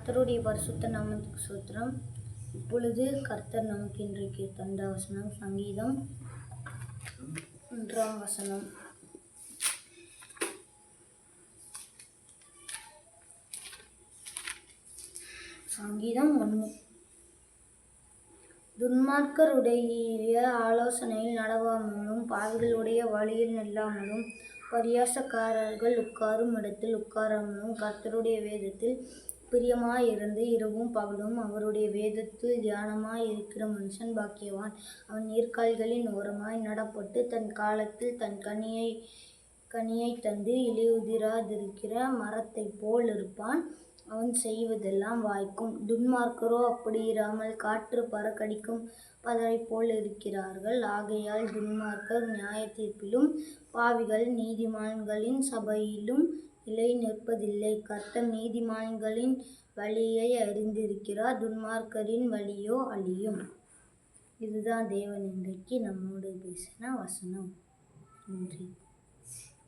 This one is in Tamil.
கர்த்தருடைய பரிசுத்த நாமத்துக்கு ஸ்தோத்திரம். இப்பொழுது கர்த்தர் நமக்கு இன்றைக்கு தந்த வசனம் சங்கீதம் 1ஆம் வசனம். சங்கீதம் 1. துன்மார்க்கருடைய ஆலோசனையில் நடவாமலும் பாவிகளுடைய வழியில் நில்லாமலும் பரியாசக்காரர்கள் உட்காரும் இடத்தில் உட்காராமலும் கர்த்தருடைய வேதத்தில் பிரியமாயிருந்து இரவும் பகலும் அவருடைய வேதத்தில் தியானமாயிருக்கிற மனுஷன் பாக்கியவான். அவன் நீர்க்கால்களின் ஓரமாய் நடப்பட்டு தன் காலத்தில் தன் கனியை தந்து இலையுதிராதிருக்கிற மரத்தைப் போல் இருப்பான். அவன் செய்வதெல்லாம் வாய்க்கும். துன்மார்க்கரோ அப்படி இராமல் காற்று பறக்கடிக்கும் பதரை போல் இருக்கிறார்கள். ஆகையால் துன்மார்க்கர் நியாயத்தீர்ப்பிலும் பாவிகள் நீதிமான்களின் சபையிலும் நிலை நிற்பதில்லை. கர்த்தர் நீதிமான்களின் வழியை அறிந்திருக்கிறார், துன்மார்க்கரின் வழியோ அழியும். இதுதான் தேவன் இன்றைக்கு நம்மோடு பேசின வசனம். நன்றி.